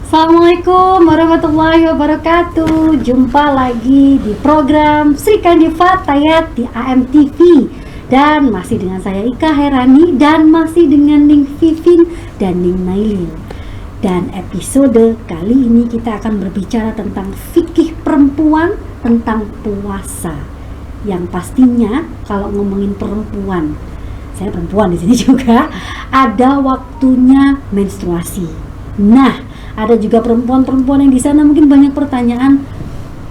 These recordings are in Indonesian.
Assalamualaikum warahmatullahi wabarakatuh. Jumpa lagi di program Sri Kandi Fatayat di AMTV. Dan masih dengan saya Ika Herani dan masih dengan Ning Vivin dan Ning Nailin. Dan episode kali ini kita akan berbicara tentang fikih perempuan tentang puasa. Yang pastinya kalau ngomongin perempuan, saya perempuan di sini juga, ada waktunya menstruasi. Nah, ada juga perempuan-perempuan yang di sana mungkin banyak pertanyaan,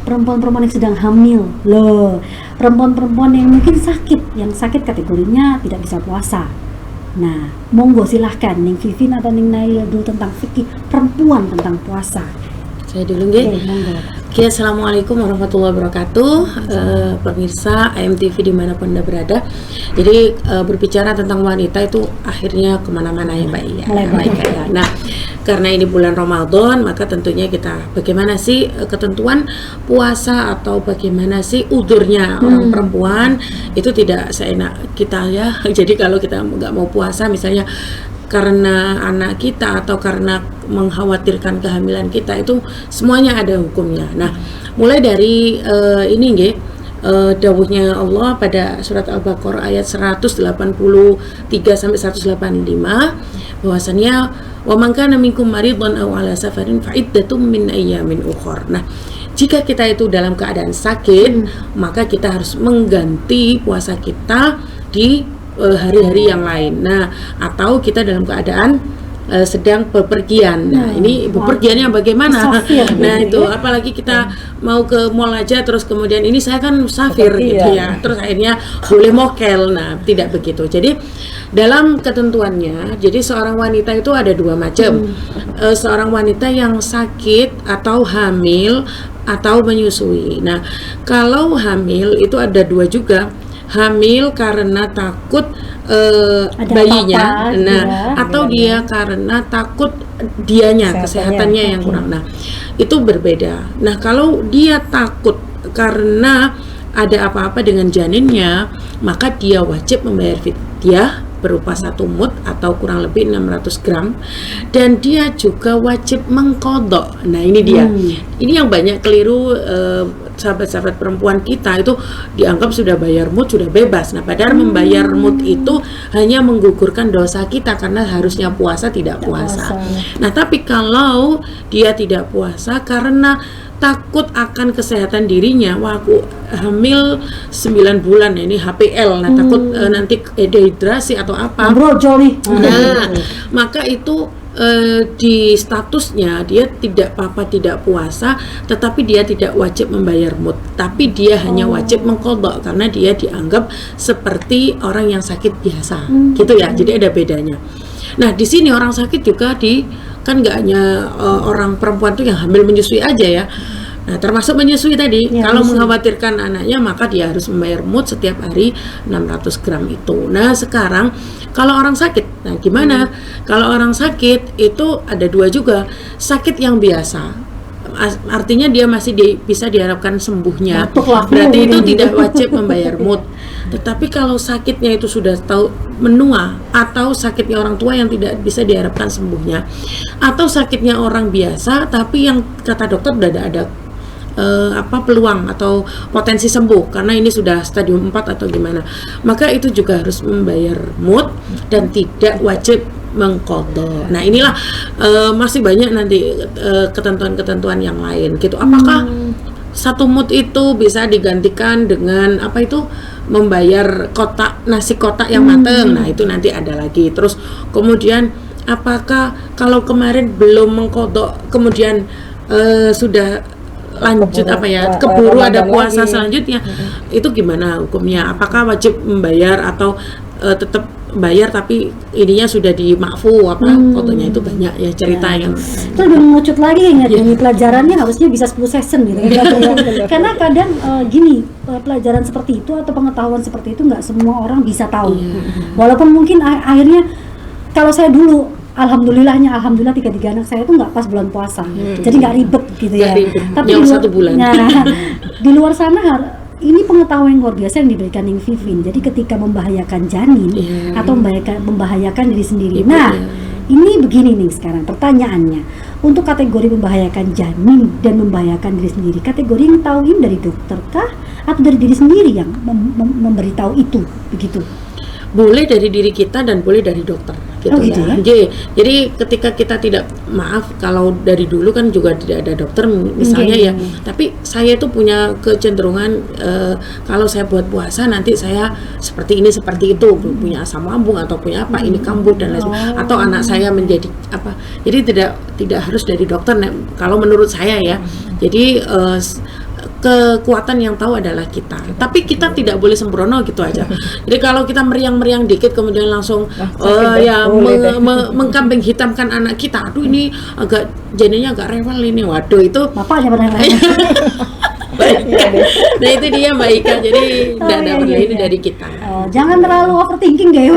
perempuan-perempuan yang sedang hamil, loh, perempuan-perempuan yang mungkin sakit, yang sakit kategorinya tidak bisa puasa. Nah, monggo silahkan Ning Vivin atau Ning Nail dulu tentang fikih perempuan tentang puasa. Saya dulu nggih. Oke, assalamualaikum warahmatullahi wabarakatuh. Pemirsa AMTV dimanapun Anda berada. Jadi berbicara tentang wanita itu akhirnya kemana-mana ya Mbak ya. Ya. Nah, karena ini bulan Ramadan, maka tentunya kita bagaimana sih ketentuan puasa atau bagaimana sih udurnya orang perempuan itu tidak seenak kita ya. Jadi kalau kita nggak mau puasa misalnya karena anak kita atau karena mengkhawatirkan kehamilan kita, itu semuanya ada hukumnya. Nah, mulai dari ini nggih, dawuhnya Allah pada surat Al-Baqarah ayat 183 sampai 185 bahwasannya wa man kana minkum maridhan aw ala safarin fa iddatum min ayyamin ukhra. Nah, jika kita itu dalam keadaan sakit, maka kita harus mengganti puasa kita di hari-hari yang lain. Nah, atau kita dalam keadaan sedang bepergian. Nah, ini bepergiannya bagaimana? Nah, itu apalagi kita mau ke mall aja terus kemudian ini saya kan musafir gitu ya. Terus akhirnya boleh mokel. Nah, tidak begitu. Jadi dalam ketentuannya, jadi seorang wanita itu ada dua macam. Seorang wanita yang sakit atau hamil atau menyusui. Nah, kalau hamil itu ada dua juga. Hamil karena takut bayinya, atau dia karena takut dianya kesehatannya yang kurang. Nah, itu berbeda. Nah, kalau dia takut karena ada apa-apa dengan janinnya, maka dia wajib membayar fidyah berupa 1 mud atau kurang lebih 600 gram, dan dia juga wajib mengqadha. Nah, ini dia. Ini yang banyak keliru sahabat-sahabat perempuan kita itu dianggap sudah bayar mud sudah bebas. Nah, padahal membayar mud itu hanya menggugurkan dosa kita karena harusnya puasa tidak puasa. Nah, tapi kalau dia tidak puasa karena takut akan kesehatan dirinya, wah aku hamil 9 bulan ini HPL, nah takut nanti dehidrasi atau apa. Nah, maka itu di statusnya dia tidak apa-apa tidak puasa, tetapi dia tidak wajib membayar mud, tapi dia hanya wajib mengqadha karena dia dianggap seperti orang yang sakit biasa, gitu ya. Jadi ada bedanya. Nah, di sini orang sakit juga kan nggak hanya orang perempuan tuh yang hamil menyusui aja ya. Nah, termasuk menyusui tadi, kalau mengkhawatirkan anaknya maka dia harus membayar mud setiap hari 600 gram itu. Nah, sekarang kalau orang sakit, nah gimana? Kalau orang sakit itu ada dua juga, sakit yang biasa, artinya dia masih bisa diharapkan sembuhnya, berarti itu tidak wajib membayar mud. Tetapi kalau sakitnya itu sudah tahu menua, atau sakitnya orang tua yang tidak bisa diharapkan sembuhnya, atau sakitnya orang biasa tapi yang kata dokter udah ada peluang atau potensi sembuh karena ini sudah stadium 4 atau gimana, maka itu juga harus membayar mud dan tidak wajib mengqadha. Nah, inilah masih banyak nanti ketentuan-ketentuan yang lain gitu. Apakah 1 mud itu bisa digantikan dengan membayar nasi kotak yang mateng? Nah, itu nanti ada lagi. Terus kemudian apakah kalau kemarin belum mengqadha kemudian sudah lanjut keburu ada puasa selanjutnya, itu gimana hukumnya? Apakah wajib membayar atau tetap bayar tapi ininya sudah dimakfu fotonya? Itu banyak ya cerita yang itu lebih mengecut lagi. Ingat ini pelajarannya harusnya bisa 10 session gitu karena kadang gini, pelajaran seperti itu atau pengetahuan seperti itu nggak semua orang bisa tahu. Walaupun mungkin akhirnya kalau saya dulu alhamdulillah 3 anak saya itu nggak pas bulan puasa, jadi nggak ribet gitu ya. Tapi di luar, 1 bulan. Di luar sana ini pengetahuan yang luar biasa yang diberikan Ning Vivin. Jadi ketika membahayakan janin atau membahayakan diri sendiri. Ini begini nih sekarang pertanyaannya, untuk kategori membahayakan janin dan membahayakan diri sendiri, kategori yang tahu ini dari dokter kah atau dari diri sendiri yang memberitahu itu begitu? Boleh dari diri kita dan boleh dari dokter gitu, Oh, gitu ya? Jadi ketika kita tidak, maaf kalau dari dulu kan juga tidak ada dokter misalnya ya, tapi saya itu punya kecenderungan kalau saya buat puasa nanti saya seperti ini seperti itu, punya asam lambung atau punya apa ini kambuh dan lain sebagainya, atau anak saya menjadi apa. Jadi tidak harus dari dokter kalau menurut saya ya. Jadi kekuatan yang tahu adalah kita, tapi kita tidak boleh sembrono gitu aja. Jadi kalau kita meriang-meriang dikit kemudian langsung mengkambing hitamkan anak kita, aduh ini agak janinnya agak rewel ini, waduh itu Bapaknya pada nah itu dia Mbak Ika, jadi tidak boleh ini dari kita. Jangan terlalu overthinking guys,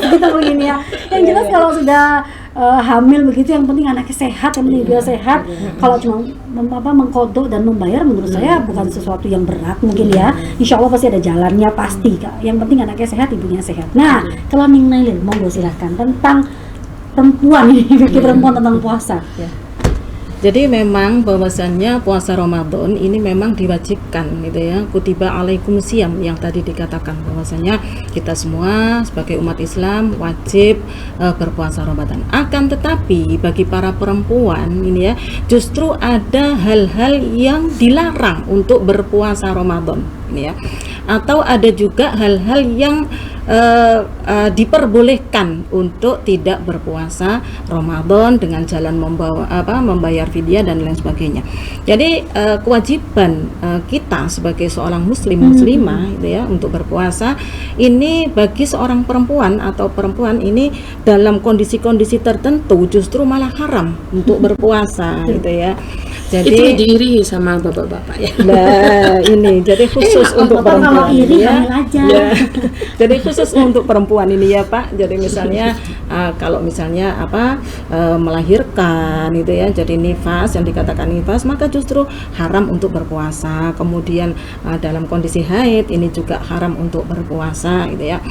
gitu begini ya. Yang jelas kalau sudah hamil begitu, yang penting anaknya sehat, yang penting dia sehat. Kalau cuma mengkodok dan membayar, menurut saya bukan sesuatu yang berat mungkin ya. Insya Allah pasti ada jalannya pasti Kak. Yang penting anaknya sehat, ibunya sehat. Nah, kalau Ning Nailil, monggo silahkan tentang perempuan ini, perempuan tentang puasa. Ya. Jadi memang bahwasannya puasa Ramadan ini memang diwajibkan gitu ya. Kutiba alaikum siyam yang tadi dikatakan bahwasanya kita semua sebagai umat Islam wajib berpuasa Ramadan. Akan tetapi bagi para perempuan ini ya, justru ada hal-hal yang dilarang untuk berpuasa Ramadan ini ya. Atau ada juga hal-hal yang diperbolehkan untuk tidak berpuasa Ramadan dengan jalan membayar fidyah dan lain sebagainya. Jadi kewajiban kita sebagai seorang muslimah gitu ya untuk berpuasa ini bagi seorang perempuan atau perempuan ini dalam kondisi-kondisi tertentu justru malah haram untuk berpuasa gitu ya. Jadi itu diiri sama bapak-bapak ya. Nah, ini jadi khusus untuk perempuan ya. Ya. Jadi khusus untuk perempuan ini ya Pak. Jadi misalnya kalau misalnya melahirkan itu ya, jadi nifas, yang dikatakan nifas, maka justru haram untuk berpuasa. Kemudian dalam kondisi haid ini juga haram untuk berpuasa gitu ya.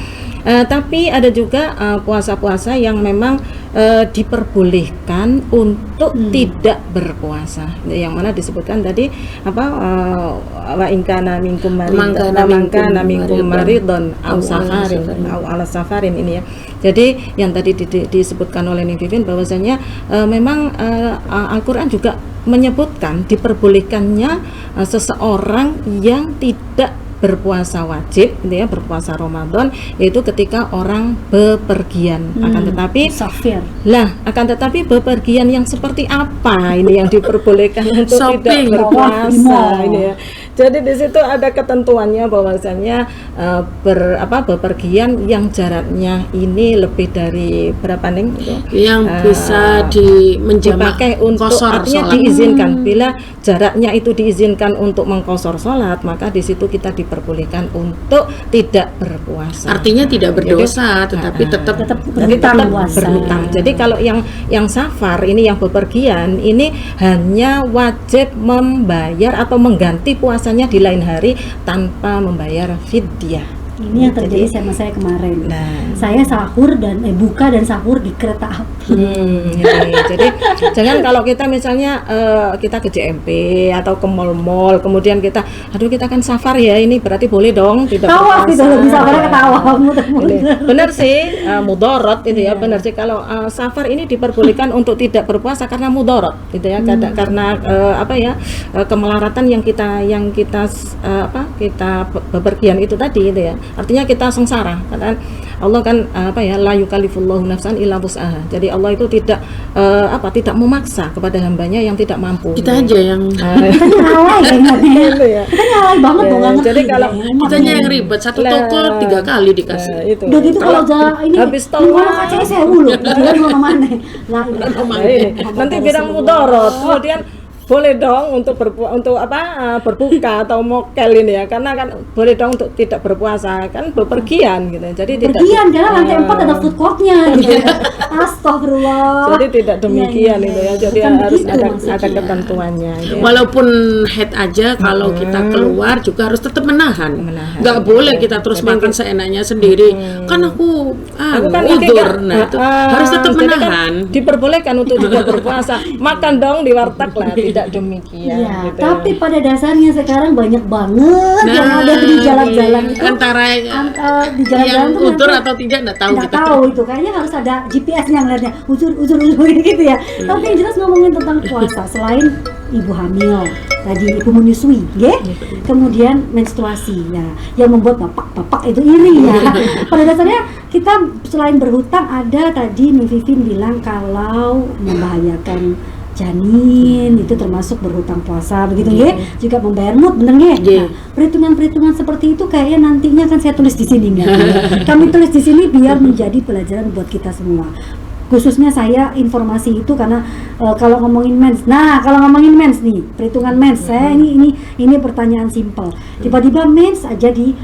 Tapi ada juga puasa-puasa yang memang diperbolehkan untuk tidak berpuasa, yang mana disebutkan tadi wa in kana minkum maridun aw ala safarin ini ya. Jadi yang tadi disebutkan oleh Ning Vivien bahwasanya memang Al-Qur'an juga menyebutkan diperbolehkannya seseorang yang tidak berpuasa wajib gitu ya, berpuasa Ramadan, yaitu ketika orang bepergian. Akan tetapi bepergian yang seperti apa ini yang diperbolehkan untuk tidak berpuasa ini ya. Jadi di situ ada ketentuannya bahwasanya bepergian yang jaraknya ini lebih dari berapa Ning? Yang bisa dipakai untuk artinya sholat. Diizinkan bila jaraknya itu diizinkan untuk mengqashar sholat, maka di situ kita diperbolehkan untuk tidak berpuasa. Artinya tidak berdosa, tetapi tetap berhutang. Jadi kalau yang safar ini, yang bepergian ini hanya wajib membayar atau mengganti puasa di lain hari tanpa membayar fidyah. Ini yang terjadi sama saya kemarin. Saya sahur dan buka dan sahur di kereta api. Jadi jangan kalau kita misalnya kita ke JMP atau ke mall-mall, kemudian kita kan safar ya, ini berarti boleh dong tidak tawaf itu lebih safarnya ke tawaf. Benar sih, mudarat itu ya, benar sih kalau safar ini diperbolehkan untuk tidak berpuasa karena mudarat gitu ya, karena kemelaratan yang kita bepergian itu tadi gitu ya. Artinya kita sengsara, karena Allah kan la yukallifullahu nafsan illa wus'aha. Jadi Allah itu tidak memaksa kepada hambanya yang tidak mampu. Kita aja yang nyalai banget dong. Jadi kalau kitanya yang ribet, satu toko 3 kali dikasih. Udah gitu kalau ini habis tawaf kacanya saya dulu, di mana? nanti bilang mudarat, kemudian boleh dong untuk berbuka atau mokel ini ya, karena kan boleh dong untuk tidak berpuasa kan bepergian gitu. Jadi Pergian karena lantai 4 ada food courtnya gitu. Astagfirullah. jadi tidak demikian itu ya. Jadi Bukan harus begitu ada maksudnya. ketentuannya. Gitu ya. Walaupun head aja kalau kita keluar juga harus tetap menahan. Nggak boleh kita terus makan seenaknya sendiri. Kan aku kan udur. Nah, itu harus tetap jadi kan menahan. diperbolehkan untuk juga berpuasa. Makan dong di warteg lah, tidak demikian. Iya, gitu. tapi pada dasarnya sekarang banyak banget yang ada di jalan-jalan itu. Antara Di jalan-jalan yang tuh udur nanti atau tidak nggak tahu nggak kita. tahu itu, kayaknya harus ada GPS-nya ngeliatnya uzur gitu ya. Tapi yang jelas ngomongin tentang puasa, selain ibu hamil tadi, ibu menyusui, kemudian menstruasi ya, yang membuat bapak itu iri ya. Pada dasarnya kita selain berhutang, ada tadi Nih Vivin bilang kalau membahayakan janin itu termasuk berhutang puasa begitu ya, juga membayar mood, bener ya. Nah, perhitungan seperti itu kayaknya nantinya akan saya tulis di sini nggak? Kami tulis di sini biar menjadi pelajaran buat kita semua. Khususnya saya informasi itu karena kalau ngomongin mens, kalau ngomongin mens nih, perhitungan mens, saya ini pertanyaan simpel. Tiba-tiba mens aja di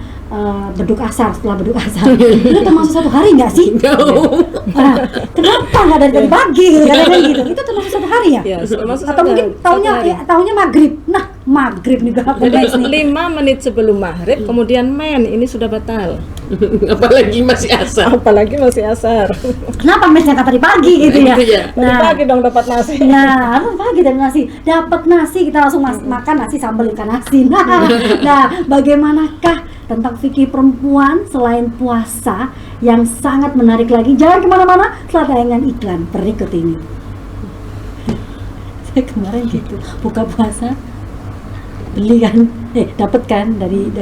beduk asar, setelah beduk asar itu termasuk 1 hari nggak sih? Nah, kenapa nggak dari pagi gitu, kadang-kadang gitu? Itu termasuk 1 hari ya? Ya, termasuk Atau mungkin taunya maghrib. Nah, maghrib nih berapa Jadi mens nih? 5 menit sebelum maghrib kemudian ini sudah batal. Apalagi masih asar. Apalagi masih asar. Kenapa mensnya nggak tadi pagi gitu ya? Tadi pagi dong dapat nasi. Nah, harus pagi dan nasi. Dapat nasi kita langsung makan nasi sambal ikan asin. Nah, bagaimanakah tentang fikih perempuan selain puasa yang sangat menarik lagi? Jangan kemana-mana setelah tayangan iklan berikut ini. Saya kemarin gitu buka puasa beli kan, dapat kan dari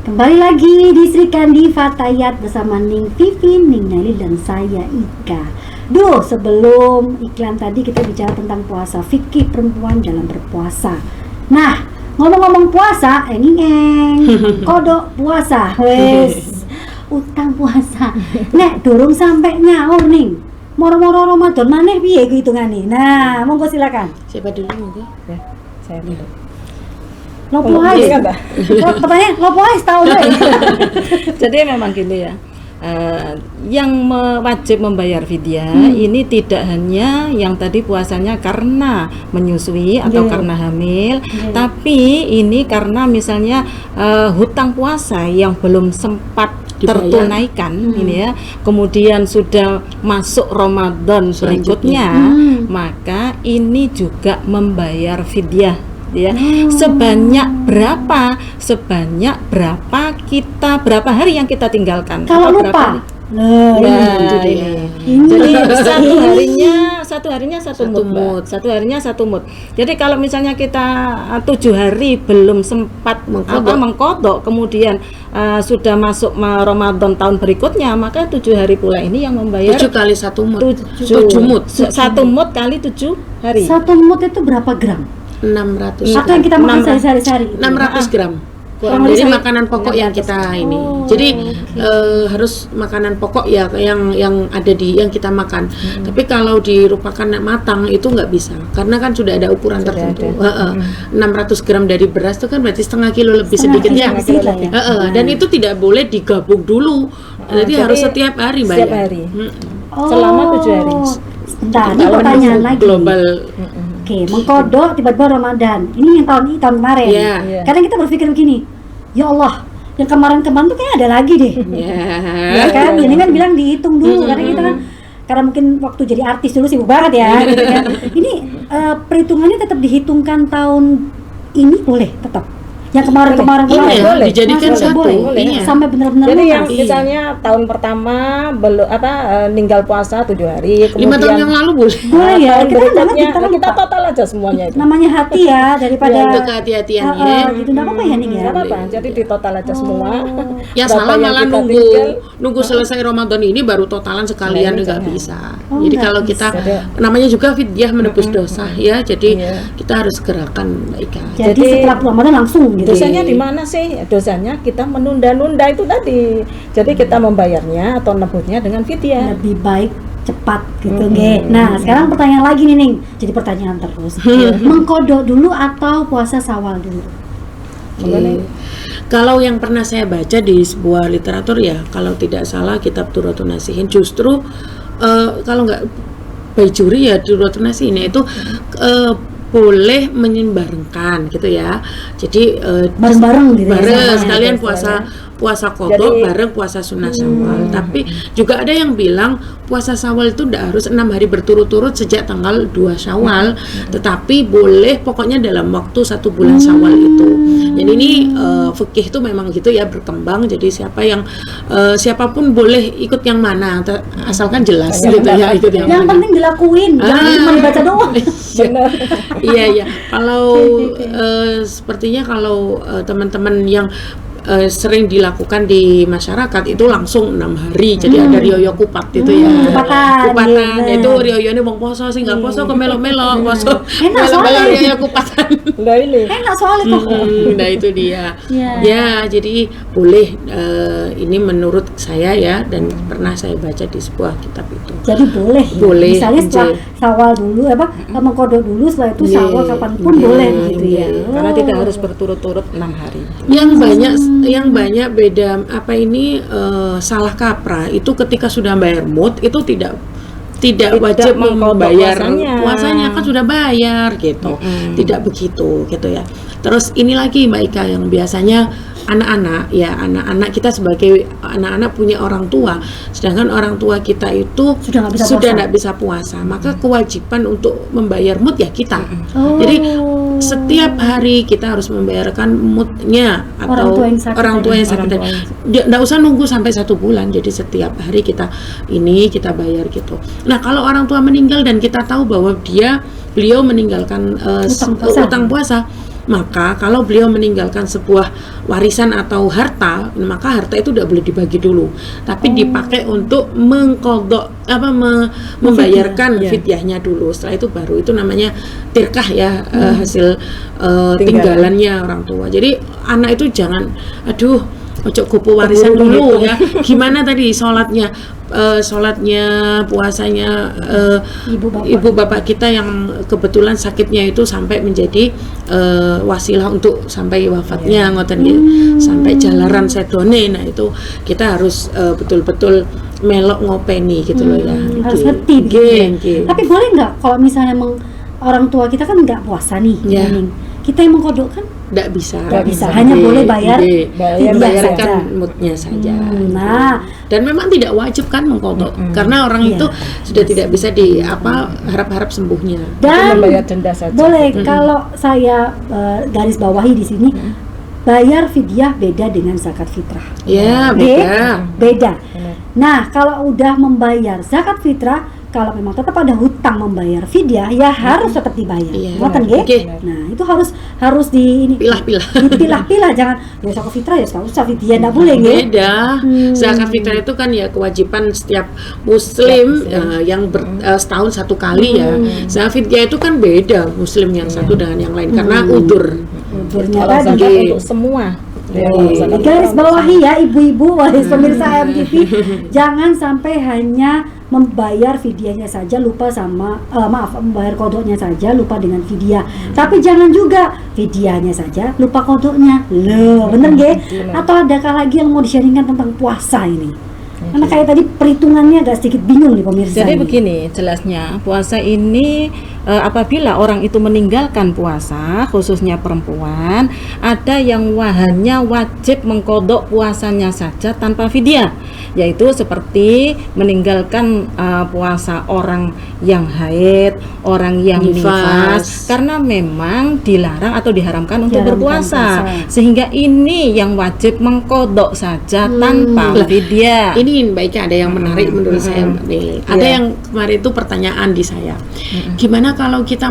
Kembali lagi di Sri Kandi Fatayat bersama Ning Vivin, Ning Nelly, dan saya Ika. Sebelum iklan tadi kita bicara tentang puasa, fikih perempuan dalam berpuasa. Nah, ngomong-ngomong puasa, kodok puasa, wes, utang puasa. Nek durung sampai nyaur ning, moro-moro Ramadan maneh piye iku hitungane? Nah, monggo silakan. Siapa dulu monggo? Ya, saya dulu. Lopo ae. Pertanyaan lopo ae tahu deh. Jadi memang gini ya. Yang wajib membayar fidyah ini tidak hanya yang tadi puasanya karena menyusui atau karena hamil, tapi ini karena misalnya hutang puasa yang belum sempat tertunaikan ini ya, kemudian sudah masuk Ramadan berikutnya, maka ini juga membayar fidyah ya. Sebanyak berapa berapa hari yang kita tinggalkan, Kalau berapa lupa ini. Jadi satu harinya satu mud. Jadi kalau misalnya kita 7 hari belum sempat mengkodok, kemudian sudah masuk Ramadan tahun berikutnya, maka 7 hari pula ini yang membayar 7 kali 1 mud. 7 mud. 1 mud kali 7 hari. 1 mud itu berapa gram? 600 Atau yang kita makan sehari-hari? 600 gram. Jadi makanan pokok yang kita ini. Jadi harus makanan pokok ya yang ada yang kita makan. Tapi kalau dirupakan matang itu nggak bisa, karena kan sudah ada ukuran tertentu. 600 gram dari beras itu kan berarti setengah kilo lebih sedikit ya. Dan itu tidak boleh digabung dulu. Jadi harus setiap hari bayar. Setiap hari. Selama 7 hari. Bentar, ini pertanyaan lagi. Global. Oke, mengkodok tiba-tiba Ramadan. Ini yang tahun kemarin. Kadang kita berpikir begini, ya Allah, yang kemarin-kemarin tuh kayak ada lagi deh. Ya kan, ini kan bilang dihitung dulu. Karena kita kan, karena mungkin waktu jadi artis dulu sibuk banget ya. Gitu kan. Ini perhitungannya tetap dihitungkan tahun ini boleh tetap. Yang kemarin boleh dijadikan satu. Boleh. Sampai benar-benar jadi lunas. yang misalnya tahun pertama belum ninggal puasa 7 hari, 5 tahun yang lalu boleh. Boleh ya, tahun kita kan berikutnya kita kita total aja semuanya itu. namanya hati ya, daripada Untuk kehati-hatiannya. gitu enggak apa-apa ya nih ya. Nggak apa-apa, jadi di total aja semua. Yang Berapa salah malah kita nunggu tinggal, selesai Ramadan ini baru totalan sekalian Nah, ini nggak jangan. bisa. Oh, Jadi nggak kalau bisa. kita namanya juga fidyah menebus dosa ya. Jadi Iya. kita harus gerakan Mbak Ika. Jadi Jadi, setelah Ramadan langsung gitu. dosanya di mana sih? Dosanya kita menunda-nunda itu tadi. Jadi kita membayarnya atau nebusnya dengan fidyah. Lebih baik cepat gitu nggih. Nah, sekarang pertanyaan lagi nih Ning. Jadi pertanyaan terus. Mengkodok dulu atau puasa Syawal dulu? Oke. Kalau yang pernah saya baca di sebuah literatur ya, kalau tidak salah kitab Turatun Nasihin, justru kalau nggak Baijuri ya Turatun Nasihin itu boleh menyebarkan gitu ya. Jadi Bareng-bareng gitu ya, bareng sama sekalian ya, puasa kodok Jadi- bareng puasa sunnah Syawal. Tapi juga ada yang bilang puasa Syawal itu tidak harus 6 hari berturut-turut sejak tanggal 2 Syawal, tetapi boleh pokoknya dalam waktu 1 bulan Syawal itu. Jadi ini fikih itu memang gitu ya, berkembang. Jadi siapapun boleh ikut yang mana asalkan jelas gitu ya, ikut yang Yang mana. penting dilakuin, jangan cuma dibaca doang. Benar. Iya. Kalau sepertinya kalau teman-teman yang sering dilakukan di masyarakat itu langsung 6 hari. Jadi ada rioyo kupat itu ya. Kupatan, iya. Itu rioyo ini wong poso sing nggak poso ke melo-melo, poso Enak melo-melo soalnya. rioyo kupatan. Lah ini. Enak soalnya kok. Nah itu dia. Iya. Ya, jadi boleh ini menurut saya ya, dan pernah saya baca di sebuah kitab itu. Jadi boleh ya? Boleh, Misalnya setelah J. Syawal dulu mengkodok dulu, setelah itu Syawal kapanpun boleh gitu ya. Karena Oh. tidak harus berturut-turut 6 hari. Yang banyak beda apa ini salah kaprah itu ketika sudah bayar mut itu tidak wajib mengkodok membayar puasanya. kan sudah bayar gitu. Tidak begitu gitu ya. Terus ini lagi Mbak Ika yang biasanya anak-anak kita sebagai anak-anak punya orang tua, sedangkan orang tua kita itu Sudah nggak bisa sudah puasa. nggak bisa puasa, maka kewajiban untuk membayar mut ya kita. Oh. Jadi setiap hari kita harus membayarkan mutnya atau Orang tua yang sakit orang tua tadi. yang sakit. Nggak usah nunggu sampai 1 bulan. Jadi setiap hari kita bayar gitu. Nah kalau orang tua meninggal dan kita tahu bahwa beliau meninggalkan utang puasa, maka kalau beliau meninggalkan sebuah warisan atau harta, maka harta itu tidak boleh dibagi dulu, tapi dipakai untuk mengkodok membayarkan fidyahnya dulu. Setelah itu baru itu namanya tirkah ya, hasil tinggalannya orang tua. Jadi anak itu jangan ojo gopo warisan dulu ya. Gimana tadi sholatnya puasanya ibu bapak kita yang kebetulan sakitnya itu sampai menjadi wasilah untuk sampai wafatnya ngoten nggih, sampai jalaran sedone. Nah itu kita harus betul-betul melok ngopeni gitu loh ya. Harus Nggih. ngerti Nggih, begitu. nggih. Tapi boleh nggak kalau misalnya orang tua kita kan nggak puasa nih, Ya. Ning. Kita yang mengkodok kan Nggak bisa. nggak bisa, hanya Nggih, boleh bayar nggih. fidyah Bayarkan saja. mutnya saja. Nah, Dan memang tidak wajib kan mengkodok karena orang Iya. itu sudah tidak bisa harap-harap sembuhnya. dan Membayar denda saja. boleh kalau saya garis bawahi di sini, bayar fidyah beda dengan zakat fitrah. Ya, Oke? beda. Beda. Nah, kalau udah membayar zakat fitrah, kalau memang tetap ada hutang membayar fidyah, ya harus tetap dibayar. Iya. Ngoten nggih? Oke. Nah, itu harus di ini Pilah-pilah. dipilah-pilah, jangan ya zakat fitrah ya nggak usah fidyah, nggak boleh nggih. Beda. Zakat fitrah itu kan ya kewajiban setiap muslim yang setahun 1 kali ya. Zakat fidyah itu kan beda muslim yang satu dengan yang lain karena udur. Udurnya Kalau tadi. zakat Nggih. untuk semua. Ya, Di garis bawahi ya ibu-ibu, wahai pemirsa AMTV, jangan sampai hanya membayar fidyahnya saja lupa membayar kodoknya saja lupa dengan fidyah. Tapi jangan juga fidyahnya saja lupa kodoknya. Loh, bener nggih? Atau adakah lagi yang mau di-sharingkan tentang puasa ini? Karena kayak tadi perhitungannya agak sedikit bingung nih pemirsa. Jadi ini. begini jelasnya, puasa ini apabila orang itu meninggalkan puasa, khususnya perempuan, ada yang hanya wajib mengkodok puasanya saja tanpa fidyah, yaitu seperti meninggalkan puasa orang yang haid, orang yang nifas, karena memang dilarang atau diharamkan untuk Diharamkan berpuasa, puasa. sehingga ini yang wajib mengkodok saja tanpa fidyah. Ini Mbak Ika ada yang menarik menurut saya nih. Ada yang kemarin itu pertanyaan di saya. Gimana Karena kalau kita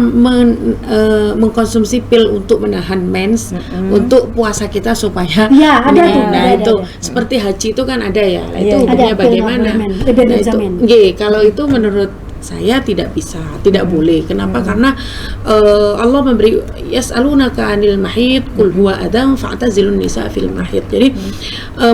mengkonsumsi pil untuk menahan mens, untuk puasa kita supaya Ya, ada tuh, nah ada, itu ada. seperti haji itu kan ada ya. Nah, Iya, itu hukumnya ada pil bagaimana? Benzamin. Kalau itu menurut saya tidak bisa, tidak boleh. Kenapa? Karena Allah memberi yas'alunaka 'anil mahid qul huwa adzam fa'tazilun nisa fil mahid. Jadi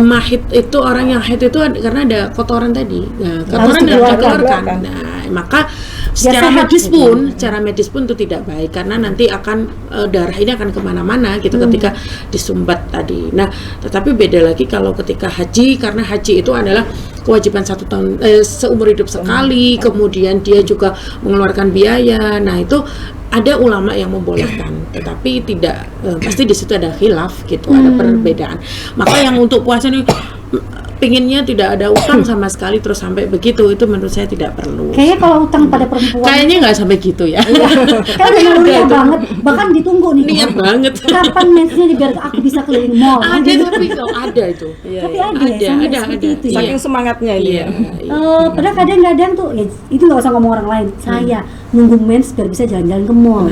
mahid itu orang yang haid itu karena ada kotoran tadi. Nah, kotoran yang dikeluarkan. Nah, maka secara sehat medis gitu. pun, secara medis pun itu tidak baik karena nanti akan darah ini akan kemana-mana gitu ketika disumbat tadi. Nah, tetapi beda lagi kalau ketika haji, karena haji itu adalah kewajiban 1 tahun seumur hidup sekali, kemudian dia juga mengeluarkan biaya. Nah, itu ada ulama yang membolehkan, tetapi tidak pasti di situ ada khilaf gitu, ada perbedaan. Maka yang untuk puasa ini pinginnya tidak ada utang sama sekali terus sampai begitu, itu menurut saya tidak perlu. Kayaknya kalau utang pada perempuan Kayaknya nggak sampai gitu ya. kan udah banget, bahkan ditunggu nih. Niat banget. Kapan mensnya nih biar aku bisa keliling mall? Ada tapi kok ada itu. Tapi ada ya, sampai seperti itu ya. Saking semangatnya ini. Iya. Padahal kadang-kadang tuh ya, itu nggak usah ngomong orang lain. Saya nunggu mens biar bisa jalan-jalan ke mall.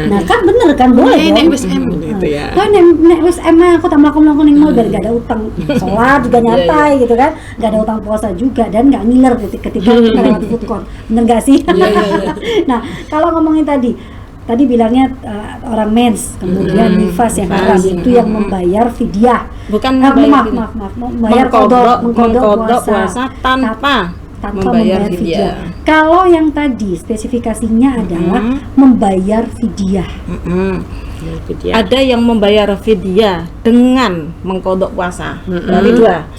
Nah kan bener kan, boleh Nek dong. wis gitu ya. Kan nek wis emang aku tak melakukan ning mall biar gak ada utang sholat juga nyantai gitu kan, gak ada utang puasa juga dan gak ngiler ketika kita lewat food court, bener gak sih? Nah kalau ngomongin tadi bilangnya orang mens kemudian nifas yang haram itu yang membayar fidyah, Bukan maaf membayar mengkodok puasa tanpa membayar fidyah. Kalau yang tadi spesifikasinya adalah membayar fidyah. Ada yang membayar fidyah dengan mengkodok puasa. Berarti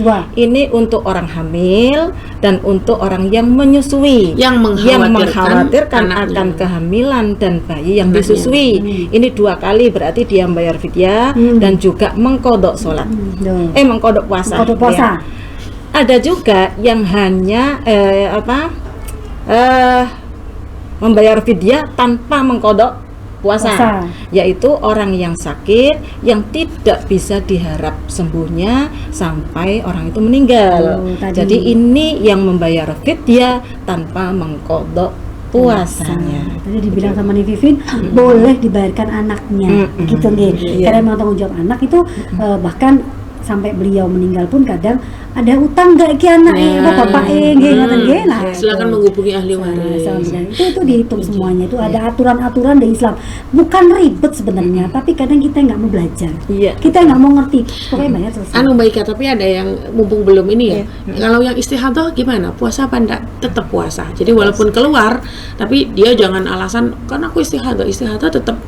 dua. Ini untuk orang hamil dan untuk orang yang menyusui, yang mengkhawatirkan anaknya. akan kehamilan dan bayi yang disusui. Ini 2 kali berarti dia membayar fidyah dan juga mengkodok sholat. Mengkodok puasa. Mengkodok puasa. Ya. Ada juga yang hanya membayar fidyah tanpa mengkodok puasa, yaitu orang yang sakit yang tidak bisa diharap sembuhnya sampai orang itu meninggal. Jadi ini yang membayar fidyah tanpa mengkodok puasanya. Tadi dibilang sama nih Vivin, boleh dibayarkan anaknya, gitu nggih. Karena memang tanggung jawab anak itu bahkan sampai beliau meninggal pun kadang ada utang gak ki anaknya apa bapaknya nggih ngoten nggih. Nah, silakan menghubungi ahli waris. Itu dihitung semuanya, itu ada aturan-aturan dari Islam. Bukan ribet sebenarnya, tapi kadang kita nggak mau belajar. Kita nggak mau ngerti. Pokoknya bayar selesai. Baik, tapi ada yang mumpung belum ini ya. Kalau yang istihadhah gimana? Puasa apa enggak? Tetap puasa. Jadi walaupun keluar, tapi dia jangan alasan kan aku istihadhah tetap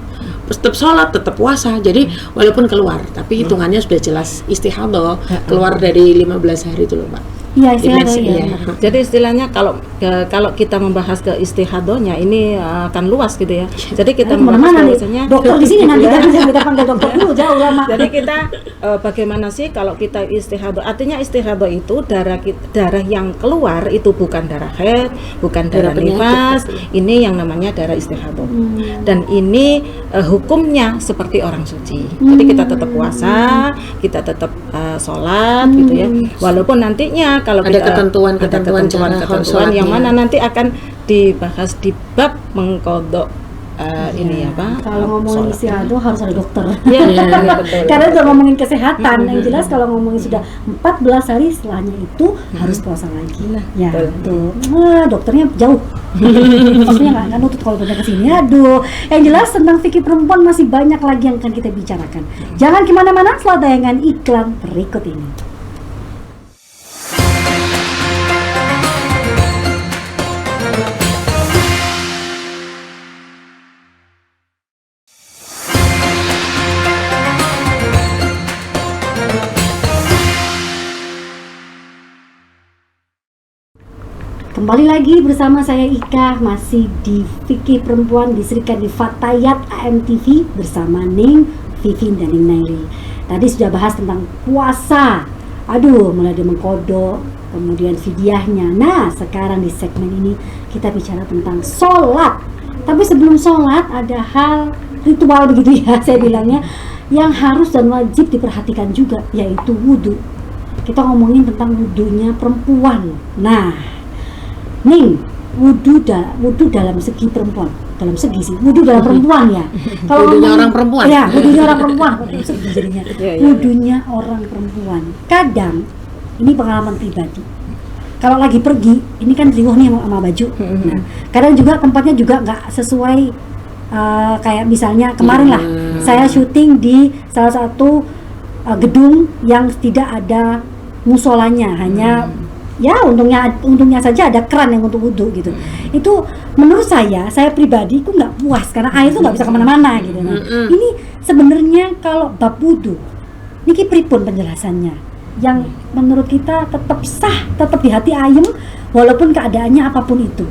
sholat, tetap puasa. Jadi walaupun keluar, tapi hitungannya sudah jelas istihadhah, keluar dari 15 hari itu loh, Pak. Iya, istihadhah ya. Jadi istilahnya kalau kita membahas ke istihadhahnya ini akan luas gitu ya. Jadi kita membahas bahwasanya dokter di sini nanti kita panggil dokter dulu, jauh lama. Jadi kita bagaimana sih kalau kita istihadhah? Artinya istihadhah itu darah yang keluar itu bukan darah haid, bukan darah nifas. Ini yang namanya darah istihadhah. Dan ini hukumnya seperti orang suci. Jadi kita tetap puasa, kita tetap sholat gitu ya. Walaupun nantinya kalau ada ketentuan yang mana nanti akan dibahas di bab mengkodok ini apa? Kalau ngomongin istihadhah harus ada dokter. Betul. Karena udah ngomongin kesehatan, yang jelas kalau ngomongin sudah 14 hari setelahnya itu harus puasa lagi. Ya, tuh. Dokternya jauh. Maksudnya nggak nutut kalau kita kesini. Aduh, yang jelas tentang fikih perempuan masih banyak lagi yang akan kita bicarakan. Jangan kemana-mana, setelah tayangan iklan berikut ini. Kembali lagi bersama saya Ika, masih di Fikih Perempuan di Serikat di Fatayat AMTV bersama Ning, Vivin dan Ning Nairi. Tadi sudah bahas tentang puasa, mulai dari mengkodok, kemudian fidyahnya. Nah, sekarang di segmen ini kita bicara tentang sholat. Tapi sebelum sholat ada hal ritual begitu ya, saya bilangnya, yang harus dan wajib diperhatikan juga, yaitu wudhu. Kita ngomongin tentang wudhunya perempuan. Nah, Ning, wudhu dalam segi perempuan dalam segi sih, wudu dalam perempuan ya. Kalau Wudunya ngomong- orang perempuan. Ya, wudunya orang perempuan. Kok dalam segi jadinya. Iya. Wudunya orang perempuan. Kadang ini pengalaman pribadi. Kalau lagi pergi, ini kan riuh nih sama baju. Nah, kadang juga tempatnya juga nggak sesuai. Kayak misalnya kemarin lah, saya syuting di salah satu gedung yang tidak ada musolanya, hanya ya untungnya saja ada keran yang untuk wudhu gitu. Itu menurut saya pribadi itu nggak puas karena air itu nggak bisa kemana-mana gitu. Nah, ini sebenarnya kalau bab wudhu, niki pripun penjelasannya? Yang menurut kita tetap sah, tetap di hati ayem walaupun keadaannya apapun itu.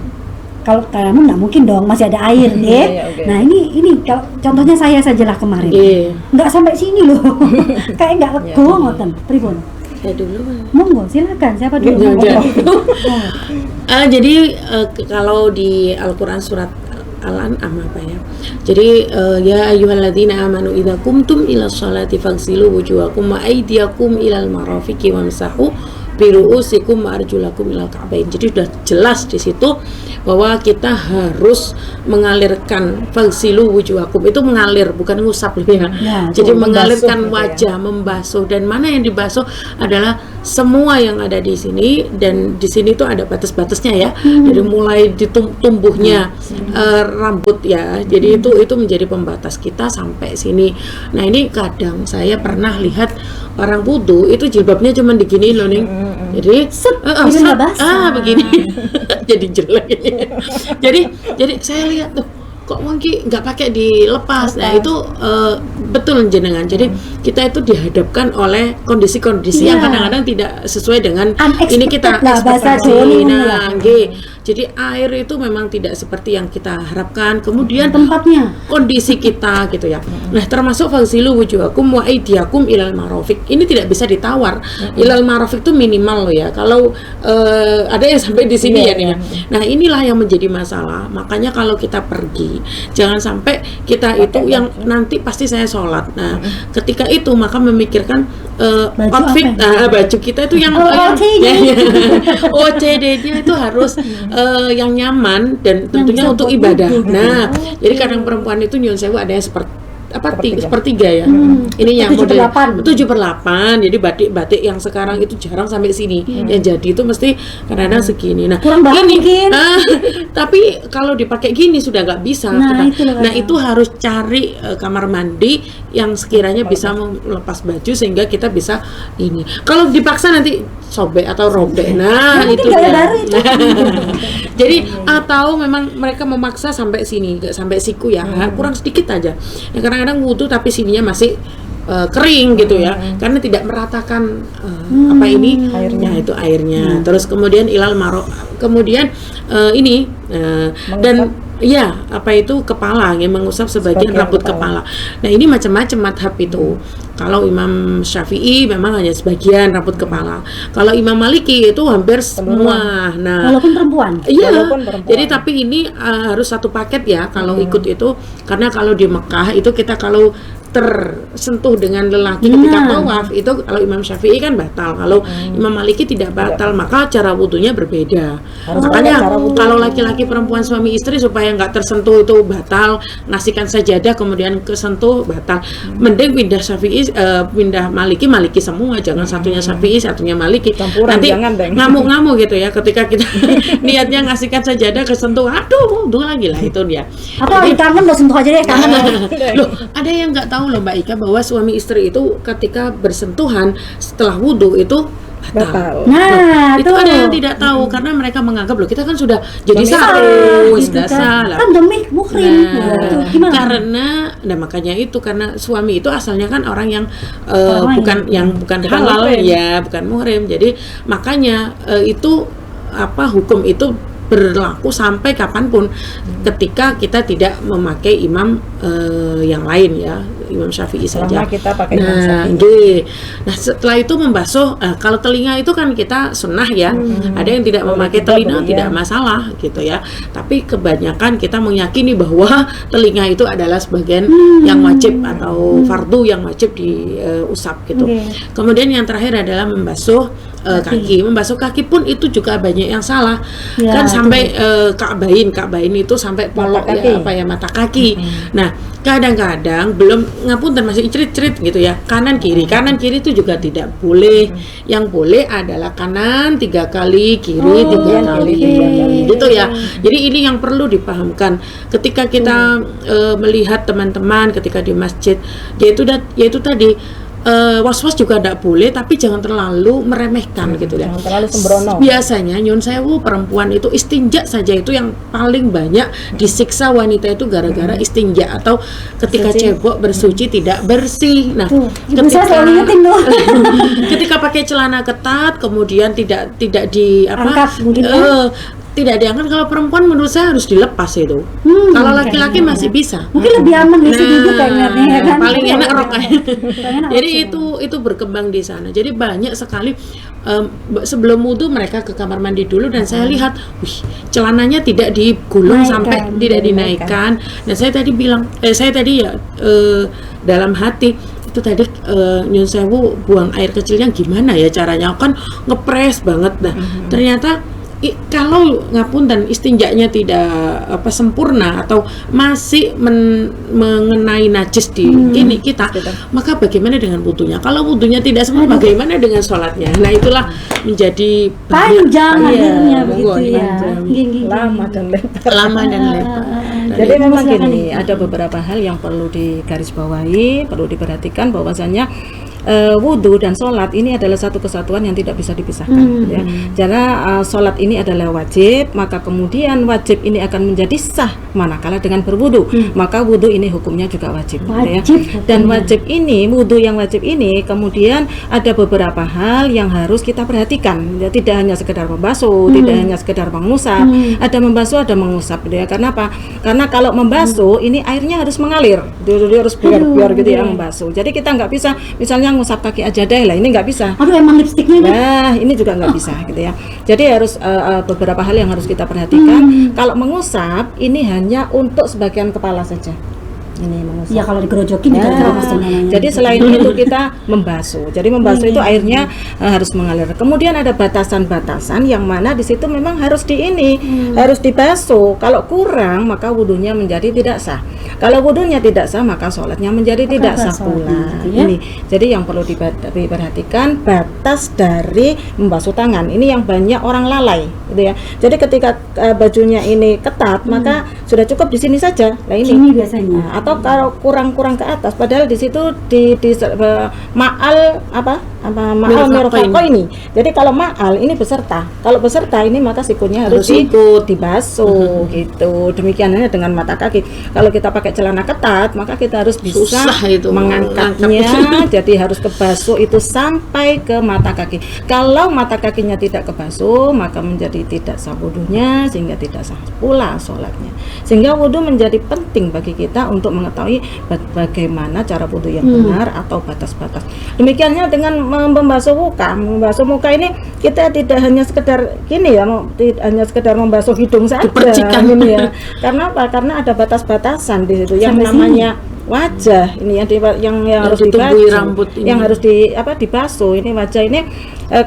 Kalau kamu nggak mungkin dong, masih ada air deh. Iya, oke. Nah ini kalau contohnya saya sajalah kemarin, Iya. nggak sampai sini loh, kayak nggak lego ngoten. Pripun? Saya dulu. Monggo silakan, siapa dulu? Jangan. Oh. Jadi kalau di Al-Quran surat Al-An'am apa ya? Jadi ya ayyuhalladzina amanu idza qumtum ila sholati faghsilu wujuhakum wa aydiyakum ilal marafiqi wamsahu biru'usikum wa arjulakum ilal ka'bain. Jadi sudah jelas di situ bahwa kita harus mengalirkan faghsilu wujuhakum, itu mengalir bukan ngusap loh ya. Ya, Jadi membasuh mengalirkan gitu ya. wajah, membasuh, dan mana yang dibasuh adalah semua yang ada di sini, dan di sini tuh ada batas-batasnya ya. Dari mulai tumbuhnya rambut ya. Jadi itu menjadi pembatas kita sampai sini. Nah, ini kadang saya pernah lihat orang wudu itu jilbabnya cuma digini loh nih. Jadi biar nggak basah. begini. Jadi jelek ini. jadi saya lihat tuh kok mungkin nggak pakai dilepas. Nah itu betul jenengan. Jadi kita itu dihadapkan oleh kondisi-kondisi yang Iya. kadang-kadang tidak sesuai dengan Unexpected ini kita lah, bahasa ekspektasi. Jawa ini Nah, lah. nggih. Jadi air itu memang tidak seperti yang kita harapkan. Kemudian Tempatnya. kondisi kita gitu ya. Nah, termasuk faghsilu wujuhakum wa aydiyakum ilal marafiq. Ini tidak bisa ditawar. Ilal marafiq itu minimal loh ya. Kalau ada yang sampai di sini ya Iya, nih. iya. Nah, inilah yang menjadi masalah. Makanya kalau kita pergi, jangan sampai kita itu yang nanti pasti saya sholat. Nah, ketika itu maka memikirkan Baju outfit, apa? baju kita itu yang OOTD. OCD-nya itu harus yang nyaman dan tentunya bisa untuk buat ibadah. wudhu gitu. Nah, jadi kadang perempuan itu nyuwun sewu ada yang sepertiga ya. Hmm. Ini yang 7/8. 7/8. Jadi batik-batik yang sekarang itu jarang sampai sini. Yang jadi itu mesti kadang-kadang segini. Nah, Kurang bahan ini mungkin. tapi kalau dipakai gini sudah nggak bisa. Nah, Kita- itulah nah kadang. itu harus cari kamar mandi yang sekiranya bisa melepas baju sehingga kita bisa ini. Kalau dipaksa nanti sobek atau robek. Nah, Yang itu penting gaya dia. baru itu. Jadi atau memang mereka memaksa sampai sini, nggak sampai siku ya, kurang sedikit aja. Ya, kadang-kadang wudu tapi sininya masih kering gitu ya, karena tidak meratakan apa ini Airnya. ya itu airnya. Terus kemudian ilal maro, kemudian ini dan ya apa itu kepala yang mengusap sebagian Sebagian rambut kepala. kepala. Nah ini macam-macam madhab itu. Kalau Imam Syafi'i memang hanya sebagian rambut kepala. Kalau Imam Maliki itu hampir semua. Nah Walaupun perempuan. iya, Walaupun perempuan. jadi tapi ini harus satu paket ya kalau ikut itu, karena kalau di Mekah itu kita kalau tersentuh dengan lelaki ketika Nah. tawaf itu kalau Imam Syafi'i kan batal, kalau Imam Maliki tidak batal, maka cara wudhunya berbeda. Harus Makanya ada cara wudhu. kalau laki-laki perempuan suami istri supaya nggak tersentuh itu batal, ngasihkan sajadah kemudian kesentuh batal. Mending pindah Syafi'i, pindah Maliki semua, jangan satunya Syafi'i satunya Maliki. Campuran, Nanti jangan, Deng. ngamuk-ngamuk gitu ya ketika kita niatnya ngasihkan sajadah kesentuh, aduh wudhu lagi lah itu dia. Atau lagi kangen lo sentuh aja deh, kangen. Loh, ada yang nggak tahu loh Mbak Ika bahwa suami istri itu ketika bersentuhan setelah wudhu itu batal. Nah, Itu tuh. ada yang tidak tahu karena mereka menganggap loh kita kan sudah jadi Suami satu, Gitu sudah kan. salah. Kan demi muhrim. Nah, itu gimana? Karena, nah makanya itu karena suami itu asalnya kan orang yang Orang lain. bukan Bukan halal muhrim. ya, bukan muhrim. Jadi makanya itu hukum itu berlaku sampai kapanpun ketika kita tidak memakai imam yang lain ya, Imam Syafi'i saja. Selama kita pakai Imam Nah, Syafi'i. nggih. Nah, setelah itu membasuh, kalau telinga itu kan kita sunnah ya. Ada yang tidak memakai juga telinga boleh, tidak ya. masalah gitu ya. Tapi kebanyakan kita meyakini bahwa telinga itu adalah sebagian yang wajib atau fardu yang wajib diusap gitu. Oke. Kemudian yang terakhir adalah membasuh kaki. Membasuh kaki pun itu juga banyak yang salah. Ya, Kan sampai ka'bain itu sampai polok Mata ya, kaki. apa ya, mata kaki. Nah, kadang-kadang belum ngapun dan masih cerit-cerit gitu ya, kanan kiri itu juga tidak boleh. Yang boleh adalah kanan 3 kali, kiri 3 kali, oke. 3 kali gitu ya. Jadi ini yang perlu dipahamkan ketika kita melihat teman-teman ketika di masjid, yaitu tadi was-was juga tidak boleh, tapi jangan terlalu meremehkan gitu ya. Jangan terlalu sembrono. Biasanya nyun sewu perempuan itu istinja saja itu yang paling banyak disiksa wanita itu gara-gara istinja atau ketika Bersuci. cebok bersuci tidak bersih. Nah, Tuh, ibu saya selalu ingetin loh. ketika pakai celana ketat kemudian tidak di Angkat mungkin ya? Tidak diangkat. Kalau perempuan menurut saya harus dilepas itu. Kalau laki-laki kayaknya. masih bisa. Mungkin lebih aman dari segi itu kayaknya ya kan. Paling enak rok. Paling enak Jadi rok. itu berkembang di sana. Jadi banyak sekali sebelum wudhu mereka ke kamar mandi dulu dan saya lihat, celananya tidak digulung Naikkan, sampai tidak dinaikkan. Dan saya tadi bilang, dalam hati itu tadi nyun sewu buang air kecilnya gimana ya caranya? Kan ngepres banget. Nah, ternyata kalau ngapunten istinjaknya tidak sempurna atau masih mengenai najis di ini kita, maka bagaimana dengan wudunya? Kalau wudunya tidak sempurna, bagaimana dengan sholatnya? Nah, itulah menjadi Panjang akhirnya monggo, begitu ya. panjang. Gini. Lama dan lebar. lama dan lebar. Jadi memang silakan gini, nih. ada beberapa hal yang perlu digarisbawahi, perlu diperhatikan bahwasanya wudhu dan sholat ini adalah satu kesatuan yang tidak bisa dipisahkan. Ya. Karena sholat ini adalah wajib, maka kemudian wajib ini akan menjadi sah manakala dengan berwudhu. Maka wudhu ini hukumnya juga wajib. Wajib, Dan wajib ini, wudhu yang wajib ini, kemudian ada beberapa hal yang harus kita perhatikan. Ya, tidak hanya sekedar membasuh, tidak hanya sekedar mengusap. Ada membasuh, ada mengusap. Ya. Karena apa? Karena kalau membasuh ini airnya harus mengalir, dia harus biar gitu ya membasuh. Jadi kita nggak bisa misalnya ngusap kaki aja deh lah, ini nggak bisa. Aduh, emang lipstiknya nih. Nah, ini juga nggak bisa gitu ya. Jadi harus beberapa hal yang harus kita perhatikan. Kalau mengusap ini hanya untuk sebagian kepala saja. Ini mengusap. Ya kalau digerojokin juga terus namanya. Jadi selain itu kita membasuh. Jadi membasuh itu airnya harus mengalir. Kemudian ada batasan-batasan yang mana di situ memang harus harus dibasuh. Kalau kurang maka wudunya menjadi tidak sah. Kalau wudunya tidak sah maka sholatnya menjadi tidak sah pula. gitu ya. Ini. Jadi yang perlu diperhatikan batas dari membasuh tangan. Ini yang banyak orang lalai, gitu ya. Jadi ketika bajunya ini ketat maka sudah cukup di sini saja. Nah ini. Sini biasanya. Nah, atau kalau kurang ke atas, padahal di situ di ma'al ma'al mirfaqo ini. Jadi kalau ma'al ini beserta. Kalau beserta ini maka sikunnya harus ikut dibasuh gitu. Demikiannya dengan mata kaki. Kalau kita pakai celana ketat, maka kita harus bisa Susah itu mengangkatnya. Jadi harus kebasuh itu sampai ke mata kaki. Kalau mata kakinya tidak kebasuh, maka menjadi tidak sah wudunya, sehingga tidak sah pula sholatnya. Sehingga wudu menjadi penting bagi kita untuk mengetahui bagaimana cara wudu yang benar atau batas-batas. Demikiannya dengan membasuh muka. Membasuh muka ini kita tidak hanya sekedar gini ya, tidak hanya sekedar membasuh hidung saja ini ya. Karena apa? Karena ada batas-batasan di situ yang Sampai namanya wajah ini yang harus ditubuhi dibasuh, rambut ini. yang harus dibasuh. Ini wajah ini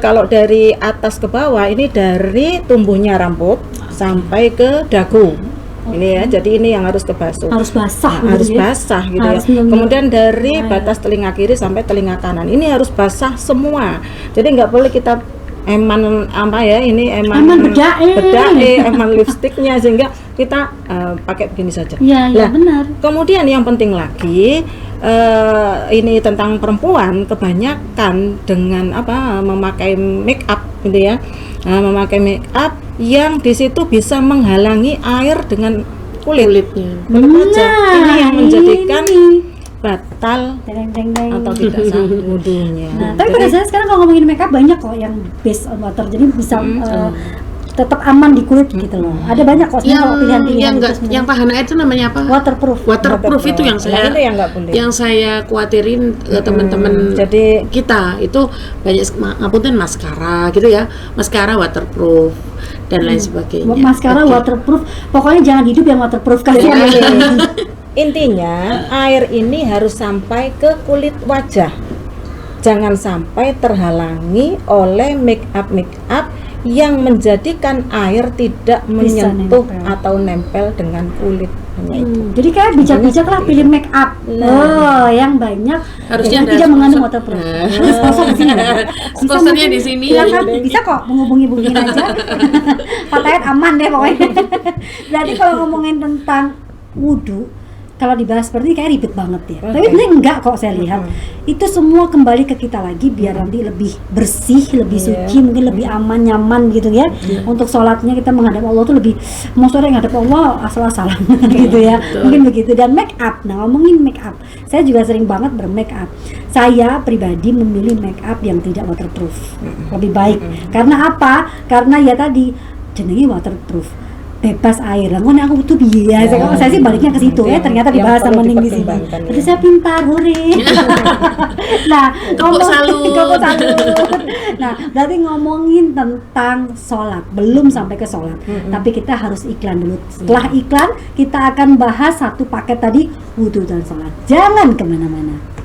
kalau dari atas ke bawah ini dari tumbuhnya rambut sampai ke dagu. Ini ya, jadi ini yang harus kebasuh. Harus basah gitu Harus ya. basah gitu Harus ya. benar-benar. Kemudian dari batas telinga kiri sampai telinga kanan ini harus basah semua. Jadi nggak boleh kita eman bedae, eman lipstiknya sehingga kita pakai begini saja. Iya, Lah, benar. kemudian yang penting lagi ini tentang perempuan kebanyakan dengan memakai make up gitu ya. Memakai make up yang di situ bisa menghalangi air dengan kulitnya. Ini yang menjadikan batal Deng. atau tidak sah wudunya. Nah, tapi pada saya sekarang kalau ngomongin makeup banyak kok yang based on water. Jadi bisa tetap aman di kulit gitu loh. Ada banyak kok sebenarnya kalau pilihan-pilihan yang itu enggak, sebenarnya. yang tahan air itu namanya apa? Waterproof. Waterproof itu yang Nah, saya itu yang nggak boleh. yang saya khawatirin ke teman-teman Jadi kita itu banyak ngapunten maskara gitu ya, maskara waterproof dan lain sebagainya. Maskara Oke. waterproof. Pokoknya jangan hidup yang waterproof kasihan. intinya air ini harus sampai ke kulit wajah. Jangan sampai terhalangi oleh make up yang menjadikan air tidak Bisa menyentuh nempel. atau nempel dengan kulit. Hanya itu. Jadi kayak bijak-bijak lah pilih make up. Nah. Yang banyak Harusnya yang ada tidak mengandung sponsor. waterproof. Nah. Sponsor di sini. Bisa Sponsornya mungkin, di sini. silakan, bisa kok menghubungi aja. Fatayat aman deh pokoknya. Berarti kalau ngomongin tentang wudhu, kalau dibahas seperti ini kayak ribet banget ya. Tapi sebenarnya enggak kok saya lihat. Itu semua kembali ke kita lagi biar nanti lebih bersih, lebih suci, mungkin lebih aman, nyaman gitu ya. Untuk sholatnya kita menghadap Allah tuh lebih, mau sore menghadap Allah asal-asalan gitu ya. Mungkin begitu. Dan make up. Nah, ngomongin make up, saya juga sering banget bermake up. Saya pribadi memilih make up yang tidak waterproof. Lebih baik. Karena apa? Karena ya tadi jenenge waterproof. Bebas air lah, aku butuh biasa. Kalau saya sih baliknya ke situ ya, ternyata yang dibahas sama perlu Ning di sini. dipertimbangkan, Berarti ya. saya pintar, hore. Nah, Tepuk salut. tepuk salut. Nah, berarti ngomongin tentang sholat, belum sampai ke sholat, tapi kita harus iklan dulu. Setelah iklan, kita akan bahas satu paket tadi, wudhu dan sholat. Jangan kemana-mana.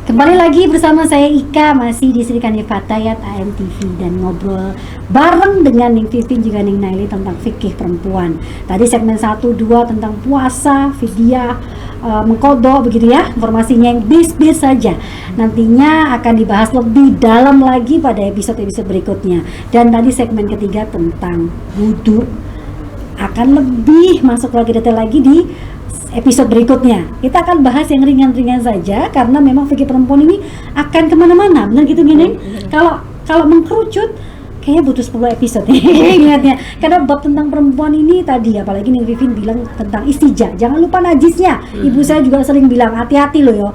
Kembali lagi bersama saya Ika, masih di Sri Kandi Fatayat AMTV dan ngobrol bareng dengan Ning Vivin juga Ning Naili tentang fikih perempuan. Tadi segmen 1, 2 tentang puasa, fidyah, mengkodok begitu ya, informasinya yang bis-bis saja. Nantinya akan dibahas lebih dalam lagi pada episode-episode berikutnya. Dan tadi segmen ketiga tentang wudhu akan lebih masuk lagi detail lagi di episode berikutnya. Kita akan bahas yang ringan-ringan saja karena memang fikih perempuan ini akan kemana-mana, benar gitu gini. Kalau mengkerucut kayaknya butuh 10 episode ingatnya. Karena bab tentang perempuan ini tadi, apalagi nih Vivin bilang tentang istijah, jangan lupa najisnya. Ibu saya juga sering bilang hati-hati loh yo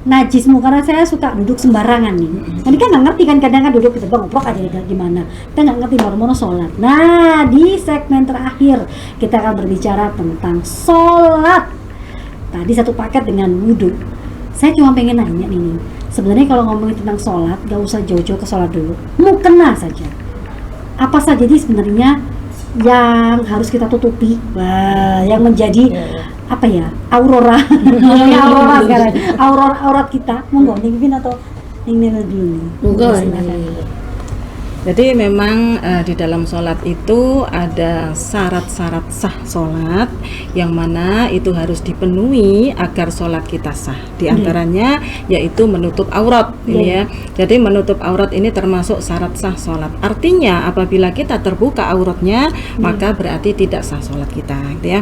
najismu, karena saya suka duduk sembarangan nih. Nanti kan nggak ngerti kan, kadang kan duduk kita ngoprok aja gimana, kita nggak ngerti moro-moro sholat. Nah, di segmen terakhir kita akan berbicara tentang sholat. Tadi satu paket dengan wudhu. Saya cuma pengen nanya nih, sebenarnya kalau ngomongin tentang sholat, gak usah jauh-jauh ke sholat dulu, mukena saja. Apa saja sih sebenarnya yang harus kita tutupi, yang menjadi apa ya, aurora, aurora sekarang, aurat kita. Monggo Ning Vin atau Ning Nel dulu nih. Monggo. Silakan. Jadi memang di dalam sholat itu ada syarat-syarat sah sholat yang mana itu harus dipenuhi agar sholat kita sah. Di antaranya yaitu menutup aurat, ini ya. Jadi menutup aurat ini termasuk syarat sah sholat. Artinya apabila kita terbuka auratnya maka berarti tidak sah sholat kita, gitu ya.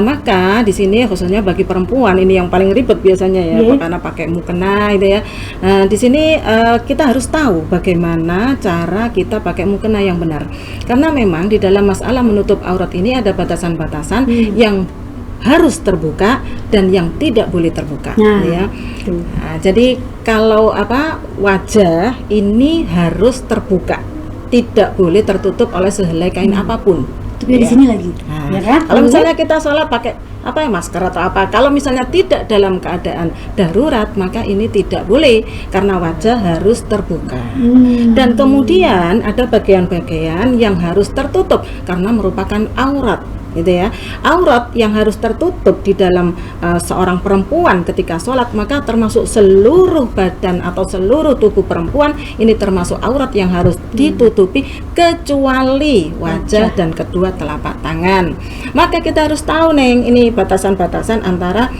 Maka di sini khususnya bagi perempuan ini yang paling ribet biasanya ya, karena pakai mukena, gitu ya. Di sini kita harus tahu bagaimana cara kita pakai mukena yang benar, karena memang di dalam masalah menutup aurat ini ada batasan-batasan yang harus terbuka dan yang tidak boleh terbuka, ya. Nah, jadi kalau wajah ini harus terbuka, tidak boleh tertutup oleh sehelai kain apapun. Tapi di sini lagi, Nah, ya kan? kalau misalnya kita sholat pakai masker atau apa, kalau misalnya tidak dalam keadaan darurat maka ini tidak boleh karena wajah harus terbuka. Dan kemudian ada bagian-bagian yang harus tertutup karena merupakan aurat, gitu ya. Aurat yang harus tertutup di dalam seorang perempuan ketika sholat maka termasuk seluruh badan atau seluruh tubuh perempuan ini termasuk aurat yang harus ditutupi kecuali wajah dan kedua telapak tangan. Maka kita harus tahu Neng, ini batasan-batasan antara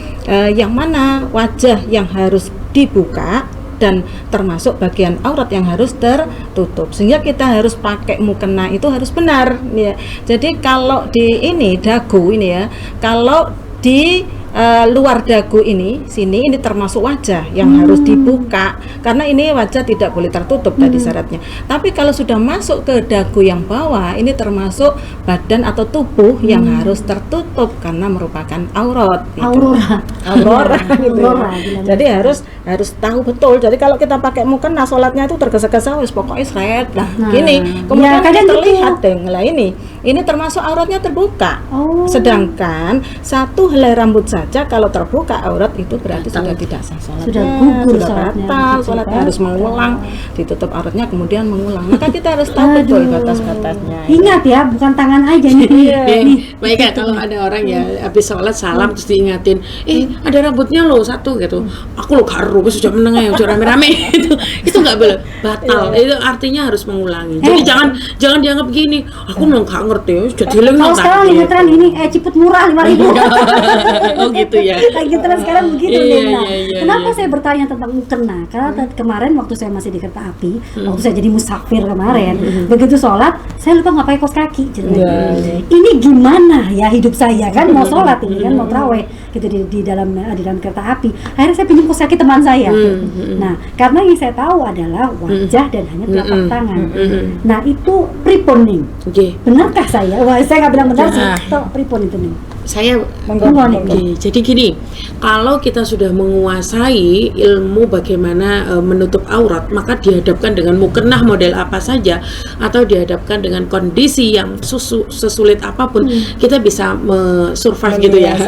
yang mana wajah yang harus dibuka dan termasuk bagian aurat yang harus tertutup, sehingga kita harus pakai mukena itu harus benar ya. Jadi kalau di ini dagu ini ya, kalau di luar dagu ini termasuk wajah yang harus dibuka, karena ini wajah tidak boleh tertutup tadi syaratnya. Tapi kalau sudah masuk ke dagu yang bawah, ini termasuk badan atau tubuh yang harus tertutup karena merupakan aurat gitu. Aurora Gitu. Jadi harus tahu betul. Jadi kalau kita pakai mukena sholatnya itu tergesa-gesa wis pokoknya seret lah gini, kemudian kadang terlihat deh lah ini termasuk auratnya terbuka. Sedangkan satu helai rambut saja kalau terbuka aurat itu berarti sudah tidak sah sholatnya, sudah gugur sudah sholatnya. batal, sholatnya harus mengulang, ditutup auratnya kemudian mengulang. Maka kita harus tahu betul batas-batasnya. Ingat ya, bukan tangan aja nih. Baik ya, kalau ada orang ya habis sholat salam terus diingatin, ada rambutnya lo satu gitu, aku lo karo sudah menengah yang rame-rame itu nggak boleh, batal. Itu artinya harus mengulangi. Jadi jangan dianggap gini, aku belum nggak ngerti, sudah dileng. Kalau sekarang lagi tren ini ciput murah 5.000. Oh gitu ya. Lagi tren sekarang begitu Iya, Nena. iya, Kenapa iya. saya bertanya tentang mukena? Karena kemarin waktu saya masih di kereta api, waktu saya jadi musafir kemarin, begitu sholat saya lupa nggak pakai kaos kaki. Ini gimana ya hidup saya kan, mau sholat ini kan, mau traweh gitu di dalam kereta api. Akhirnya saya pinjam kaos kaki teman saya. Nah, karena yang saya tahu adalah wajah dan hanya telapak tangan. Nah, itu priponing. Oke. Benarkah saya? Wah, saya nggak bilang benar sih. Nah. Toh pripon itu nih. Saya Monggo. Oke, jadi gini, kalau kita sudah menguasai ilmu bagaimana menutup aurat, maka dihadapkan dengan mukenah model apa saja, atau dihadapkan dengan kondisi yang sesulit apapun, kita bisa survive gitu ya.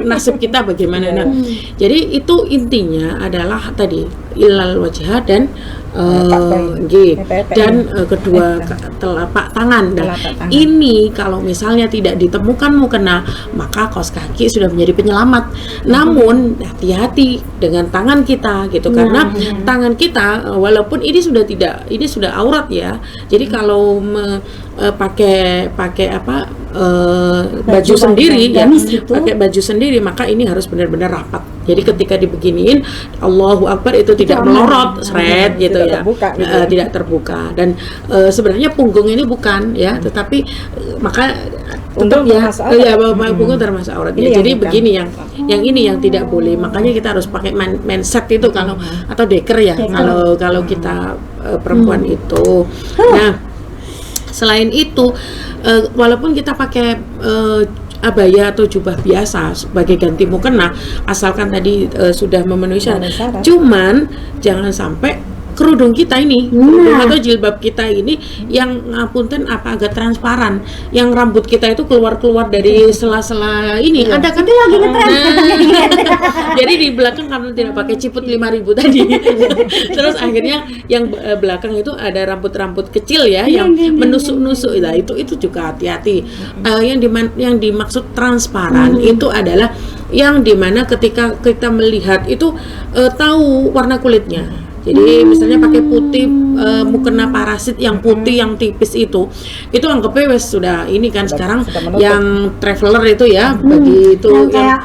Nasib kita bagaimana? Nah, jadi itu intinya adalah tadi ilal wajah dan kedua telapak tangan. Nah, ini kalau misalnya tidak ditemukan mukena, maka kaos kaki sudah menjadi penyelamat. Namun hati-hati dengan tangan kita gitu, karena tangan kita walaupun ini sudah aurat ya. Jadi kalau pakai baju sendiri ya, pakai baju sendiri, maka ini harus benar-benar rapat. Jadi ketika dibeginiin Allahu Akbar itu tidak melorot seret gitu ya, tidak terbuka. Dan sebenarnya punggung ini bukan ya, tetapi maka tetap ya punggung termasuk aurat ya. Jadi begini yang ini yang tidak boleh. Makanya kita harus pakai mindset itu kalau atau deker ya kalau kita perempuan itu. Nah, selain itu walaupun kita pakai abaya atau jubah biasa sebagai ganti mukena, asalkan tadi sudah memenuhi syarat. Cuman jangan sampai kerudung kita ini, kerudung atau jilbab kita ini yang ngapunten agak transparan, yang rambut kita itu keluar dari sela-sela ini. Ada kan lagi ngetren. Jadi di belakang karena tidak pakai ciput 5.000 tadi. Terus akhirnya yang belakang itu ada rambut-rambut kecil ya yang menusuk-nusuk. Nah, itu juga hati-hati. Yang dimaksud transparan itu adalah yang dimana ketika kita melihat itu tahu warna kulitnya. Jadi misalnya pakai putih, mukena parasit yang putih yang tipis itu anggapnya wes sudah ini kan sekarang yang traveler itu ya, bagi itu yang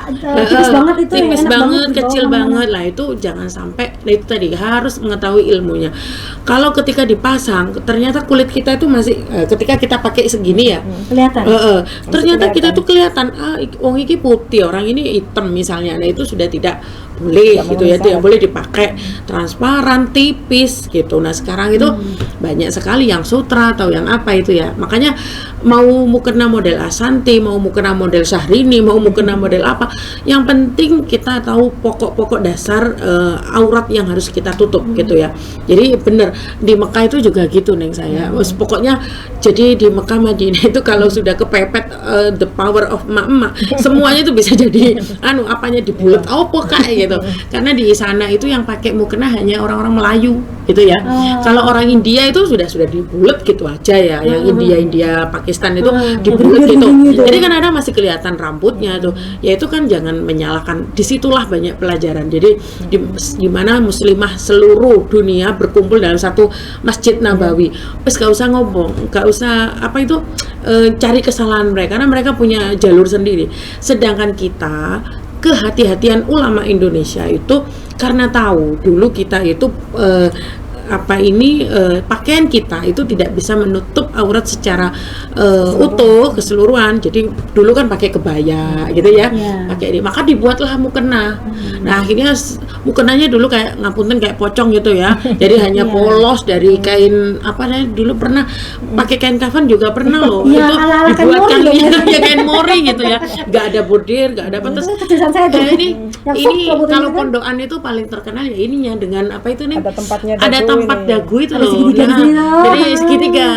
tipis banget itu, tipis banget, kecil banget mana. lah, itu jangan sampai. Nah, itu tadi harus mengetahui ilmunya. Kalau ketika dipasang ternyata kulit kita itu masih ketika kita pakai segini ya kelihatan. Ternyata kita tuh kelihatan wong iki putih, orang ini hitam misalnya. Nah, itu sudah tidak boleh gitu ya, tidak boleh dipakai transparan tipis gitu. Nah, sekarang itu banyak sekali yang sutra atau yang apa itu ya. Makanya mau mukena model Asanti, mau mukena model Syahrini, mau mukena model apa, yang penting kita tahu pokok-pokok dasar aurat yang harus kita tutup gitu ya. Jadi bener di Mekah itu juga gitu neng saya. Pokoknya jadi di Mekah Madinah itu kalau sudah kepepet the power of emak-emak, semuanya itu bisa jadi apanya dibulet apa kayak gitu. Karena di sana itu yang pakai mukena hanya orang-orang Melayu gitu ya. Kalau orang India itu sudah dibulet gitu aja ya. Yang India Pakistan itu dibulet gitu. Jadi kan ada masih kelihatan rambutnya tuh. Ya itu kan jangan menyalahkan. Disitulah banyak pelajaran. Jadi di mana muslimah seluruh dunia berkumpul dalam satu Masjid Nabawi. Terus gak usah ngomong, gak usah cari kesalahan mereka, karena mereka punya jalur sendiri. Sedangkan kita, kehati-hatian ulama Indonesia itu karena tahu dulu kita itu pakaian kita itu tidak bisa menutup aurat secara utuh keseluruhan. Jadi dulu kan pakai kebaya gitu ya, pakai ini, maka dibuatlah mukena. Nah akhirnya mukenanya dulu kayak ngapunten kayak pocong gitu ya. Jadi hanya polos dari kain dulu pernah pakai kain kafan juga pernah loh. Itu dibuatkan ya kain mori gitu ya. Nggak ada bordir, nggak ada apa. Terus ini kalau pondokan itu paling terkenal ya ininya dengan apa itu nih? Ada tempat dagu itu loh. Jadi segitiga.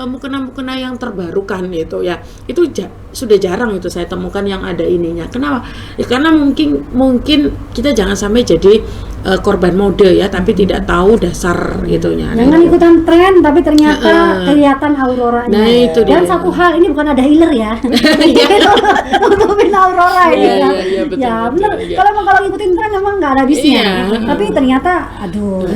Mukena-mukena yang terbarukan itu ya. Itu sudah jarang itu saya temukan yang ada ininya. Kenapa? Ya karena mungkin kita jangan sampai jadi korban mode ya, tapi tidak tahu dasar gitunya. Jangan ikutan tren tapi ternyata kelihatan auroranya. Nah, itu dia. Dan satu hal, ini bukan ada healer ya. Nutupin aurora ini ya. Ya benar. Kalau ngikutin tren memang nggak ada habisnya. Tapi ternyata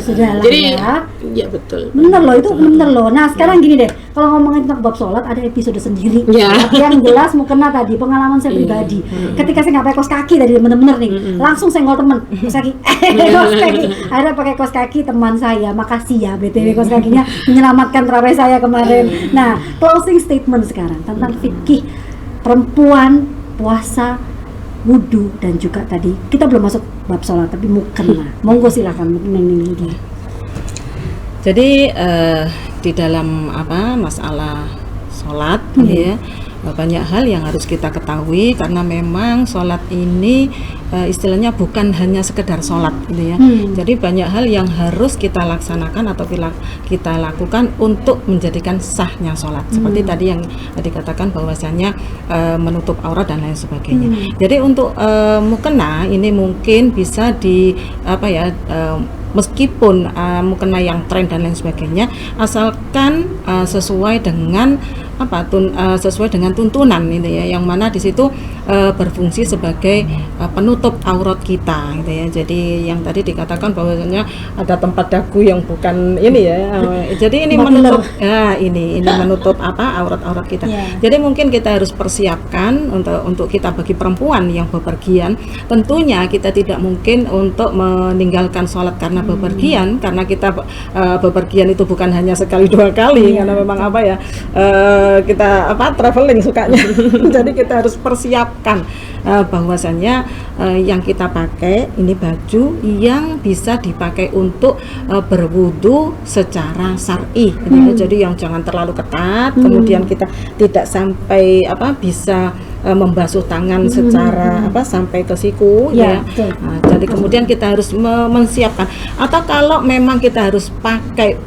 sudah lah jadi, ya. Ya betul. Bener loh, itu bener loh. Nah sekarang gini deh, kalau ngomongin tentang bab sholat ada episode sendiri. Yang jelas mukena tadi, pengalaman saya pribadi. Ketika saya nggak pakai kaos kaki tadi, bener-bener nih, langsung senggol temen kaos kaki. Akhirnya pakai kaos kaki teman saya. Makasih ya BTW kaos kakinya menyelamatkan terawih saya kemarin. Nah, closing statement sekarang tentang fikih perempuan, puasa, wudu, dan juga tadi kita belum masuk bab sholat tapi mukena. Monggo silakan Neng. Jadi di dalam masalah sholat ya, banyak hal yang harus kita ketahui karena memang sholat ini istilahnya bukan hanya sekedar sholat gitu ya. Jadi banyak hal yang harus kita laksanakan atau kita lakukan untuk menjadikan sahnya sholat. Seperti tadi yang dikatakan bahwasanya menutup aurat dan lain sebagainya. Jadi untuk mukena ini mungkin bisa meskipun mukena yang tren dan lain sebagainya, asalkan sesuai dengan sesuai dengan tuntunan ini ya, yang mana di situ berfungsi sebagai penutup aurat kita gitu ya. Jadi yang tadi dikatakan bahwasanya ada tempat dagu yang bukan ini ya. Jadi ini menutup ini menutup aurat-aurat kita. Jadi mungkin kita harus persiapkan untuk kita bagi perempuan yang bepergian, tentunya kita tidak mungkin untuk meninggalkan sholat karena bepergian, karena kita bepergian itu bukan hanya sekali dua kali, karena memang kita traveling sukanya. Jadi kita harus persiapkan bahwasannya yang kita pakai ini baju yang bisa dipakai untuk berwudu secara syar'i. Jadi yang jangan terlalu ketat, kemudian kita tidak sampai bisa membasuh tangan secara sampai ke siku ya. Jadi kemudian kita harus menyiapkan, atau kalau memang kita harus pakai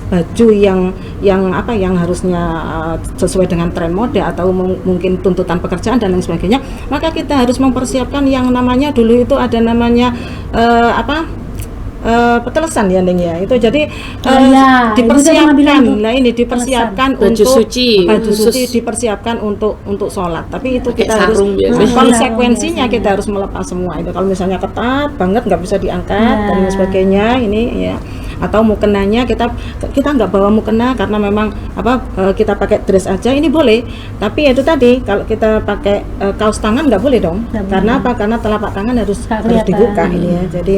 baju yang harusnya sesuai dengan tren mode atau mungkin tuntutan pekerjaan dan lain sebagainya, maka kita harus mempersiapkan yang namanya dulu itu ada namanya petelesan ya Neng ya. Itu jadi dipersiapkan. Nah ini dipersiapkan baju suci dipersiapkan untuk sholat. Tapi itu kita harus konsekuensinya kita harus melepas semua itu. Kalau misalnya ketat banget nggak bisa diangkat dan lain sebagainya ini ya. Atau mukenanya kita nggak bawa mukena karena memang kita pakai dress aja ini boleh, tapi itu tadi kalau kita pakai kaos tangan nggak boleh dong. Karena karena telapak tangan harus dibuka ini ya. Jadi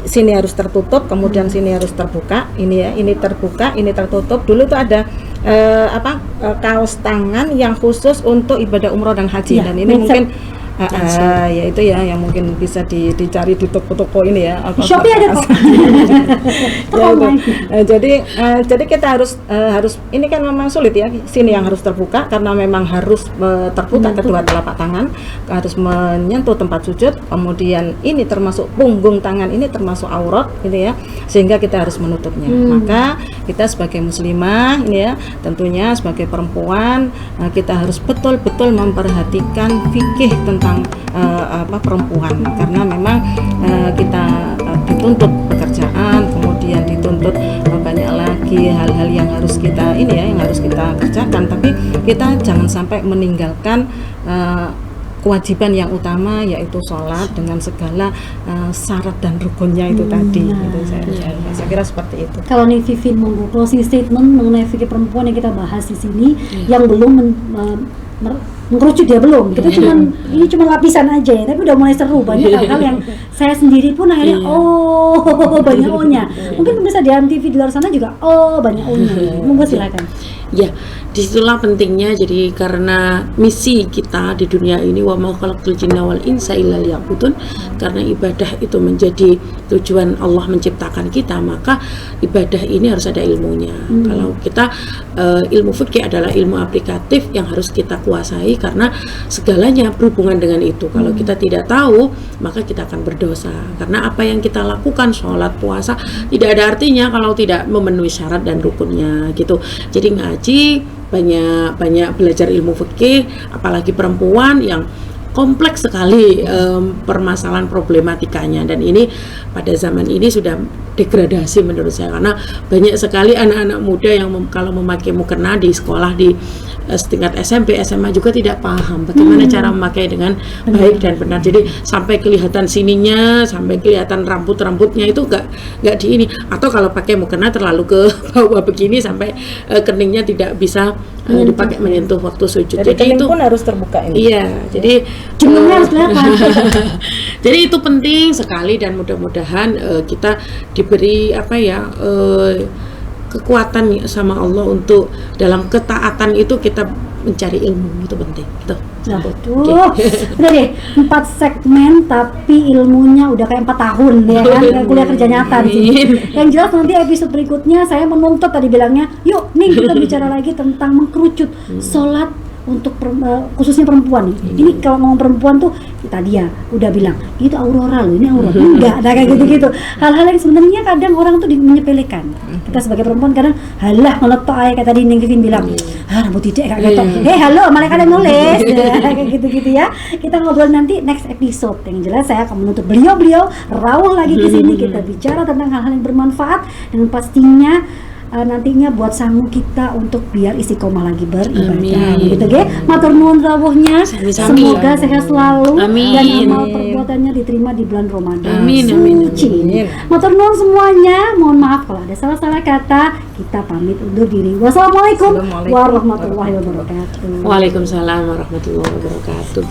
sini harus tertutup, kemudian sini harus terbuka, ini ya, ini terbuka, ini tertutup. Dulu tuh ada kaos tangan yang khusus untuk ibadah umroh dan haji, dan ini mungkin ya itu ya yang mungkin bisa dicari di toko-toko ini ya. Shopee ada kok. Jadi kita harus ini kan memang sulit ya, sini yang harus terbuka karena memang harus terbuka kedua telapak tangan, harus menyentuh tempat sujud, kemudian ini termasuk punggung tangan, ini termasuk aurat gitu ya, sehingga kita harus menutupnya. Maka kita sebagai muslimah ini ya, tentunya sebagai perempuan kita harus betul-betul memperhatikan fikih tentang perempuan, karena memang kita dituntut pekerjaan, kemudian dituntut banyak lagi hal-hal yang harus kita yang harus kita kerjakan, tapi kita jangan sampai meninggalkan kewajiban yang utama yaitu sholat dengan segala syarat dan rukunnya itu tadi. Gitu, saya kira seperti itu. Kalau nih Vivin mau closing statement mengenai fikih perempuan yang kita bahas di sini, yang belum mengkerucut dia belum. Kita ini cuma lapisan aja ya, tapi udah mulai seru, banyak hal-hal yang saya sendiri pun akhirnya banyak O-nya. Mungkin bisa di MTV di luar sana juga banyak O-nya. Monggo silakan. Ya, disitulah pentingnya. Jadi karena misi kita di dunia ini, wa ma khalaqtul jinna wal insa illa liya'budun, karena ibadah itu menjadi tujuan Allah menciptakan kita, maka ibadah ini harus ada ilmunya. Kalau kita ilmu fikih adalah ilmu aplikatif yang harus kita kuasai, karena segalanya berhubungan dengan itu. Kalau kita tidak tahu, maka kita akan berdosa. Karena apa yang kita lakukan, sholat, puasa, tidak ada artinya kalau tidak memenuhi syarat dan rukunnya gitu. Jadi ngaji, banyak belajar ilmu fikih, apalagi perempuan yang kompleks sekali permasalahan problematikanya, dan ini pada zaman ini sudah degradasi menurut saya, karena banyak sekali anak-anak muda yang kalau memakai mukena di sekolah di setingkat SMP, SMA juga tidak paham bagaimana cara memakai dengan baik dan benar. Jadi sampai kelihatan sininya, sampai kelihatan rambutnya itu nggak di ini, atau kalau pakai mukena terlalu ke bawah begini sampai keningnya tidak bisa dipakai menyentuh waktu sujud. Jadi itu pun harus terbuka ini. Iya, jadi jumlahnya harus kelihatan. Jadi itu penting sekali, dan mudah-mudahan kita diberi kekuatan sama Allah untuk dalam ketaatan itu kita mencari ilmu, itu penting gitu. Nah, udah deh 4 segmen tapi ilmunya udah kayak 4 tahun ya kan, kuliah kerja nyata di sini. Yang jelas nanti episode berikutnya saya menuntut, tadi bilangnya yuk nih kita bicara lagi tentang mengkerucut sholat untuk khususnya perempuan nih. Ini kalau ngomong perempuan tuh tadi ya udah bilang itu aurora loh, ini aurora enggak, ada kayak gitu-gitu. Hal-hal yang sebenarnya kadang orang tuh menyepelekan. Kita sebagai perempuan kadang halah ngeletok aja kayak tadi Neng Vivin bilang, rambut titik kayak gitu. Halo, malaikat yang nulis. Kayak gitu-gitu ya. Kita ngobrol nanti next episode. Yang jelas saya akan menuntut beliau rawuh lagi ke sini, kita bicara tentang hal-hal yang bermanfaat, dan pastinya nantinya buat sangu kita untuk biar istiqomah lagi beribadah. Gitu ge. Matur nuwun rawuhnya. Semoga sehat selalu. Dan amal perbuatannya diterima di bulan Ramadan suci. Matur nuwun semuanya. Mohon maaf kalau ada salah-salah kata. Kita pamit undur diri. Wassalamualaikum warahmatullahi wabarakatuh. Waalaikumsalam warahmatullahi wabarakatuh.